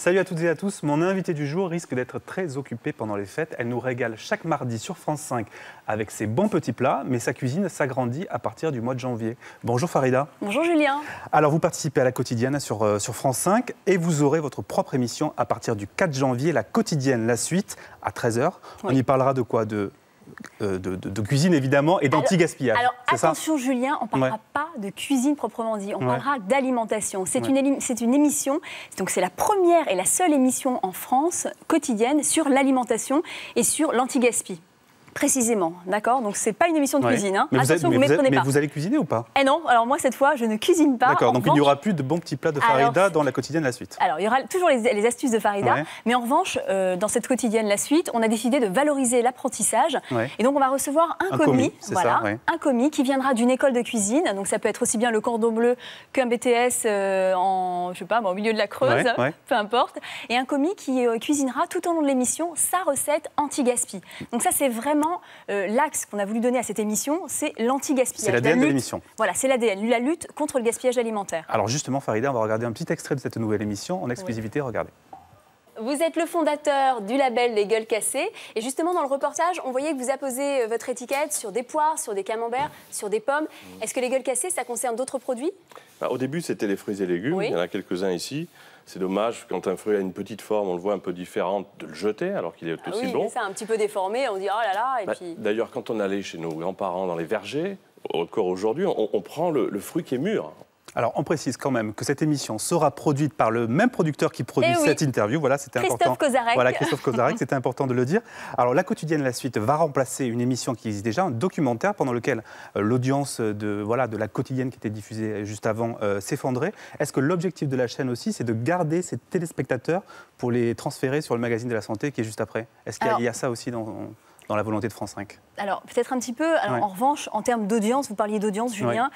Salut à toutes et à tous, mon invitée du jour risque d'être très occupée pendant les fêtes. Elle nous régale chaque mardi sur France 5 avec ses bons petits plats, mais sa cuisine s'agrandit à partir du mois de janvier. Bonjour Farida. Bonjour Julien. Alors vous participez à la quotidienne sur France 5 et vous aurez votre propre émission à partir du 4 janvier, la quotidienne, la suite, à 13h. Oui. On y parlera de quoi de cuisine évidemment et d'anti-gaspillage. Alors attention Julien, on ne parlera pas de cuisine proprement dit, on parlera d'alimentation. C'est une émission, donc c'est la première et la seule émission en France quotidienne sur l'alimentation et sur l'anti-gaspi. Précisément, d'accord. Donc c'est pas une émission de cuisine. Hein. Mais attention, vous méprenez pas. Mais vous allez cuisiner ou pas? Eh non, alors moi cette fois je ne cuisine pas. D'accord, donc il n'y aura plus de bons petits plats de Farida dans la quotidienne la suite. Alors il y aura toujours les astuces de Farida, mais en revanche, dans cette quotidienne la suite, on a décidé de valoriser l'apprentissage. Et donc on va recevoir un commis, un commis qui viendra d'une école de cuisine. Donc ça peut être aussi bien le cordon bleu qu'un BTS au milieu de la Creuse, peu importe. Et un commis qui cuisinera tout au long de l'émission sa recette anti-gaspi. Donc ça c'est vraiment l'axe qu'on a voulu donner à cette émission, c'est l'anti-gaspillage. C'est l'ADN de l'émission. Voilà, c'est l'ADN, la lutte contre le gaspillage alimentaire. Alors justement, Farida, on va regarder un petit extrait de cette nouvelle émission en exclusivité. Regardez. Vous êtes le fondateur du label des Gueules Cassées. Et justement, dans le reportage, on voyait que vous apposez votre étiquette sur des poires, sur des camemberts, sur des pommes. Est-ce que les Gueules Cassées, ça concerne d'autres produits? Au début, c'était les fruits et légumes. Il y en a quelques-uns ici. C'est dommage, quand un fruit a une petite forme, on le voit un peu différente, de le jeter alors qu'il est aussi bon. Oui, c'est ça, un petit peu déformé, on dit oh là là. Puis... D'ailleurs, quand on allait chez nos grands-parents dans les vergers, encore aujourd'hui, on prend le fruit qui est mûr. Alors, on précise quand même que cette émission sera produite par le même producteur qui produit cette interview. Voilà, c'était important. Kozarek. Voilà, Christophe Kozarek, c'était important de le dire. Alors, la quotidienne La Suite va remplacer une émission qui existe déjà, un documentaire pendant lequel l'audience de la quotidienne qui était diffusée juste avant s'effondrait. Est-ce que l'objectif de la chaîne aussi, c'est de garder ces téléspectateurs pour les transférer sur le magazine de la santé qui est juste après? Est-ce qu'il y a ça aussi dans la volonté de France 5? Alors, peut-être un petit peu. Alors, en revanche, en termes d'audience, vous parliez d'audience, Julien,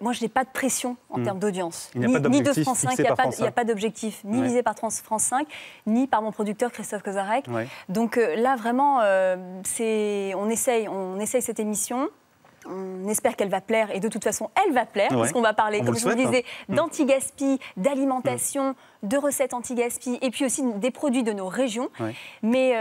moi, je n'ai pas de pression en termes d'audience. Il n'y a pas d'objectif ni de France 5, il n'y a pas d'objectif, ni visé par France 5, ni par mon producteur Christophe Kozarek. Donc là, vraiment, on essaye cette émission. On espère qu'elle va plaire, et de toute façon, elle va plaire, parce qu'on va parler, comme je vous le disais, d'anti-gaspi, d'alimentation, de recettes anti-gaspi, et puis aussi des produits de nos régions. Mais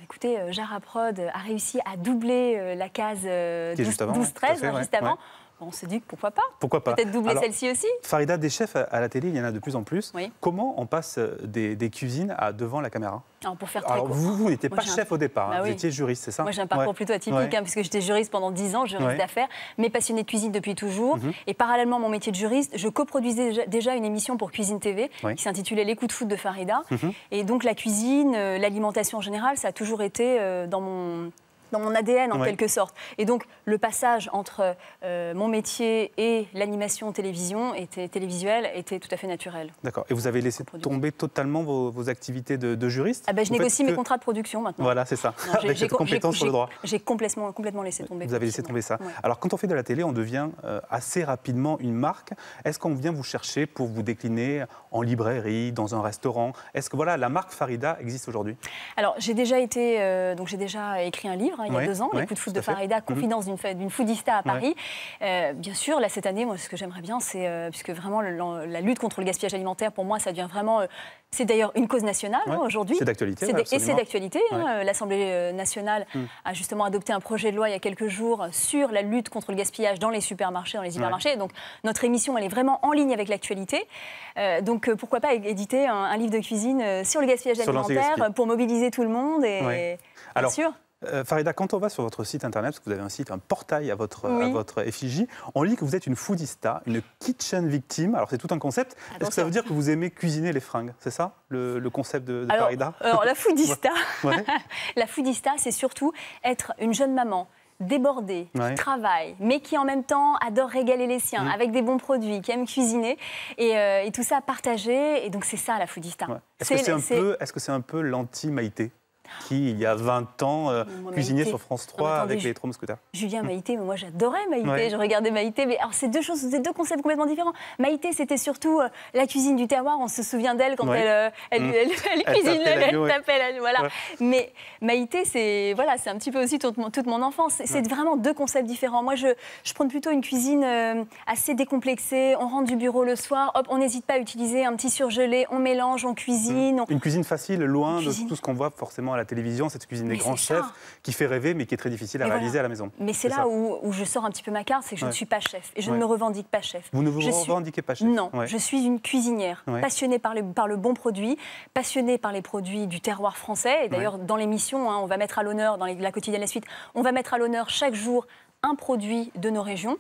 écoutez, Jara Prod a réussi à doubler la case 12-13, juste avant. On s'est dit pourquoi pas. Pourquoi pas. Peut-être doubler celle-ci aussi. Farida, des chefs à la télé, il y en a de plus en plus. Comment on passe des cuisines devant la caméra? Alors, pour faire très court. Vous n'étiez pas chef au départ, vous étiez juriste, c'est ça? Moi, j'ai un parcours plutôt atypique, puisque j'étais juriste pendant 10 ans, juriste d'affaires, mais passionnée de cuisine depuis toujours. Et parallèlement à mon métier de juriste, je coproduisais déjà une émission pour Cuisine TV qui s'intitulait Les coups de foot de Farida. Et donc la cuisine, l'alimentation en général, ça a toujours été dans mon ADN en quelque sorte. Et donc le passage entre mon métier et l'animation télévisuelle était tout à fait naturel. D'accord. Et vous avez laissé tomber totalement vos activités de juriste? Je négocie mes contrats de production maintenant. Voilà, c'est ça. Avec cette compétence sur le droit. J'ai complètement laissé tomber. Vous avez laissé tomber ça. Alors quand on fait de la télé, on devient assez rapidement une marque. Est-ce qu'on vient vous chercher pour vous décliner en librairie, dans un restaurant? Est-ce que la marque Farida existe aujourd'hui? Alors j'ai déjà écrit un livre il y a 2 ans, Les coups de foot de Farida, confidence d'une foodista à Paris. Bien sûr, là cette année, moi ce que j'aimerais bien, c'est puisque vraiment la lutte contre le gaspillage alimentaire, pour moi, ça devient vraiment. C'est d'ailleurs une cause nationale aujourd'hui. C'est d'actualité. Et c'est d'actualité. L'Assemblée nationale a justement adopté un projet de loi il y a quelques jours sur la lutte contre le gaspillage dans les supermarchés, dans les hypermarchés. Donc notre émission, elle est vraiment en ligne avec l'actualité. Donc pourquoi pas éditer un livre de cuisine sur le gaspillage alimentaire pour mobiliser tout le monde et bien sûr. Farida, quand on va sur votre site internet, parce que vous avez un site, un portail à votre effigie, on lit que vous êtes une foodista, une kitchen victime. Alors c'est tout un concept. Est-ce que ça veut dire que vous aimez cuisiner les fringues? C'est ça le concept de Farida? Alors la foodista, la foodista, c'est surtout être une jeune maman débordée, qui travaille, mais qui en même temps adore régaler les siens, avec des bons produits, qui aime cuisiner, et tout ça à partager. Et donc c'est ça la foodista. Est-ce que c'est un peu l'anti-Maïté? qui, il y a 20 ans, cuisinait sur France 3 avec les Trois Mousquetaires. Julien, Maïté, mais moi j'adorais Maïté, je regardais Maïté, mais alors c'est deux concepts complètement différents. Maïté, c'était surtout la cuisine du terroir, on se souvient d'elle quand elle cuisine, elle t'appelle, voilà. Ouais. Mais Maïté, c'est un petit peu aussi toute mon enfance. C'est vraiment deux concepts différents. Moi, je prends plutôt une cuisine assez décomplexée, on rentre du bureau le soir, hop, on n'hésite pas à utiliser un petit surgelé, on mélange, on cuisine. Une cuisine facile, loin de tout ce qu'on voit forcément à la télévision, cette cuisine des grands chefs qui fait rêver mais qui est très difficile à réaliser à la maison. Mais c'est là où je sors un petit peu ma carte, c'est que je ne suis pas chef et je ne me revendique pas chef. Vous ne vous revendiquez pas chef? Non, je suis une cuisinière passionnée par le bon produit, passionnée par les produits du terroir français. Et d'ailleurs, dans l'émission, on va mettre à l'honneur, dans la quotidienne La Suite, on va mettre à l'honneur chaque jour un produit de nos régions.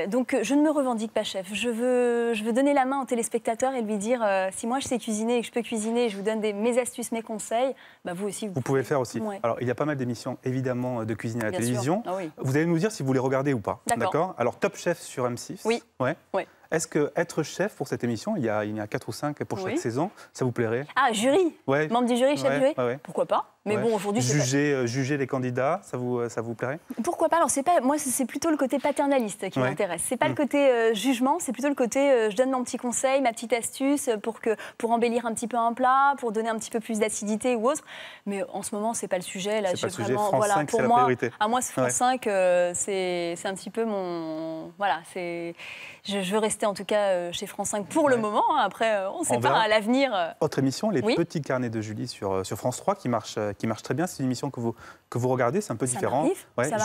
Donc, je ne me revendique pas chef. Je veux donner la main au téléspectateur et lui dire si moi je sais cuisiner et que je peux cuisiner et je vous donne mes astuces, mes conseils, bah vous aussi. Vous pouvez le faire aussi. Alors, il y a pas mal d'émissions, évidemment, de cuisine à la télévision. Vous allez nous dire si vous les regardez ou pas. D'accord. Alors, Top Chef sur M6. Oui. Est-ce qu'être chef pour cette émission, il y a 4 ou 5 pour chaque saison, ça vous plairait? Ah, jury. Membre du jury, chef jury. Pourquoi pas? Mais bon, aujourd'hui, juger les candidats, ça vous plairait? Pourquoi pas? Alors, moi, c'est plutôt le côté paternaliste qui m'intéresse. C'est pas le côté jugement, c'est plutôt le côté je donne mon petit conseil, ma petite astuce pour embellir un petit peu un plat, pour donner un petit peu plus d'acidité ou autre. Mais en ce moment, c'est pas le sujet. Là, c'est pas le sujet. France 5, c'est la priorité. À moi, France 5, c'est un petit peu mon... Voilà, je veux rester en tout cas chez France 5 pour le moment. Après, on ne sait pas, à l'avenir. Autre émission, Les Petits Carnets de Julie sur France 3 qui marche très bien. C'est une émission que vous regardez, c'est un peu différent.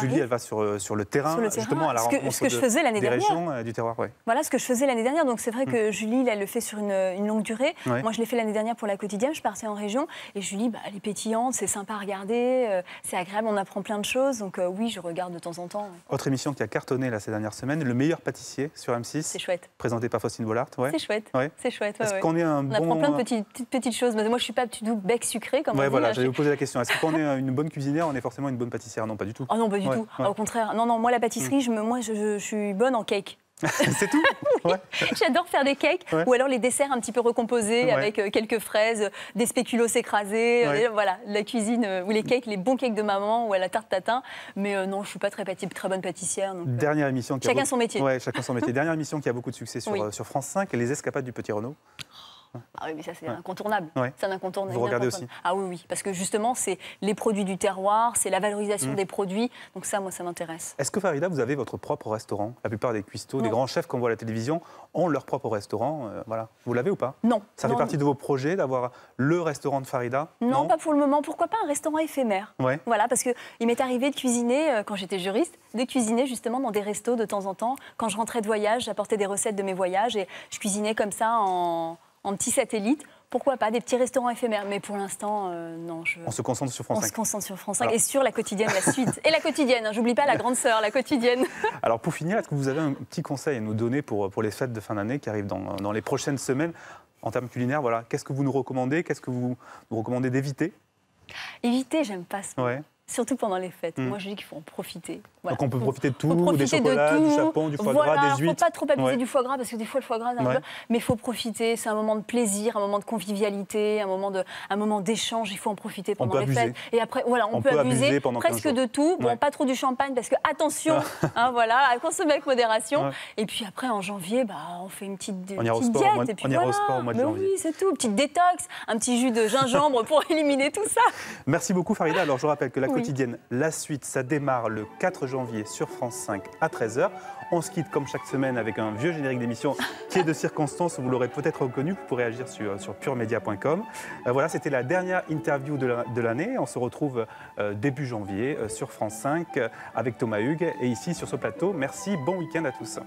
Julie, elle va sur le terrain, justement à la rencontre des régions du terroir. Voilà ce que je faisais l'année dernière. Donc c'est vrai que Julie, elle le fait sur une longue durée. Moi, je l'ai fait l'année dernière pour la quotidienne. Je partais en région et Julie, elle est pétillante, c'est sympa à regarder, c'est agréable, on apprend plein de choses. Donc oui, je regarde de temps en temps. Autre émission qui a cartonné ces dernières semaines, Le meilleur pâtissier sur M6. C'est chouette. Présenté par Faustine Bollard. C'est chouette. C'est chouette. Est-ce qu'on est on apprend plein de petites choses. Mais moi, je suis pas petit doux bec sucré comme on dit. Voilà, j'allais vous poser la question. Est-ce qu'on est une bonne cuisinière, on est forcément une bonne pâtissière? Non, pas du tout. Ah non, pas du tout. Au contraire. Non, moi, la pâtisserie, je suis bonne en cake. C'est tout. J'adore faire des cakes ou alors les desserts un petit peu recomposés avec quelques fraises, des spéculoos écrasés, voilà, la cuisine ou les cakes, les bons cakes de maman ou à la tarte tatin. Mais non, je suis pas très bonne pâtissière. Donc, dernière émission qui chacun son métier. Chacun son métier. Dernière émission qui a beaucoup de succès sur France 5, Les Escapades du Petit Renaud. Ah oui, mais ça, c'est incontournable. C'est un incontournable. Vous regardez aussi? Ah oui, parce que justement, c'est les produits du terroir, c'est la valorisation des produits. Donc ça, moi, ça m'intéresse. Est-ce que, Farida, vous avez votre propre restaurant? La plupart des cuistots, des grands chefs qu'on voit à la télévision ont leur propre restaurant. Voilà. Vous l'avez ou pas? Non. Ça fait partie de vos projets d'avoir le restaurant de Farida? Non, pas pour le moment. Pourquoi pas un restaurant éphémère? Voilà, parce qu'il m'est arrivé de cuisiner, quand j'étais juriste, de cuisiner justement dans des restos de temps en temps. Quand je rentrais de voyage, j'apportais des recettes de mes voyages et je cuisinais comme ça en petit satellite. Pourquoi pas, des petits restaurants éphémères. Mais pour l'instant, non. On se concentre sur France 5. On se concentre sur France 5 et sur la quotidienne, La Suite. Et la quotidienne, j'oublie pas la grande sœur, la quotidienne. Alors pour finir, est-ce que vous avez un petit conseil à nous donner pour les fêtes de fin d'année qui arrivent dans les prochaines semaines en termes culinaires? Voilà. Qu'est-ce que vous nous recommandez? Qu'est-ce que vous nous recommandez d'éviter? Éviter, j'aime pas ce mot. Surtout pendant les fêtes. Moi, je dis qu'il faut en profiter. Voilà. Donc on peut profiter de tout, des chocolats, du chapon, du foie gras, des huîtres. Il ne faut pas trop abuser du foie gras, parce que des fois, le foie gras, mais il faut profiter. C'est un moment de plaisir, un moment de convivialité, un moment d'échange. Il faut en profiter pendant les fêtes. Et après, voilà, on peut abuser presque de tout. Bon, pas trop du champagne, parce que attention, à consommer avec modération. Et puis après, en janvier, on fait une petite diète. On ira au sport au mois de janvier. Oui, c'est tout. Une petite détox, un petit jus de gingembre pour éliminer tout ça. Merci beaucoup, Farida. Alors, je rappelle que la quotidienne La Suite, ça démarre le 4 janvier sur France 5 à 13h. On se quitte comme chaque semaine avec un vieux générique d'émission qui est de circonstance, vous l'aurez peut-être reconnu, vous pourrez agir sur puremedia.com. Voilà, c'était la dernière interview de l'année. On se retrouve début janvier sur France 5 avec Thomas Hugues et ici sur ce plateau. Merci, bon week-end à tous.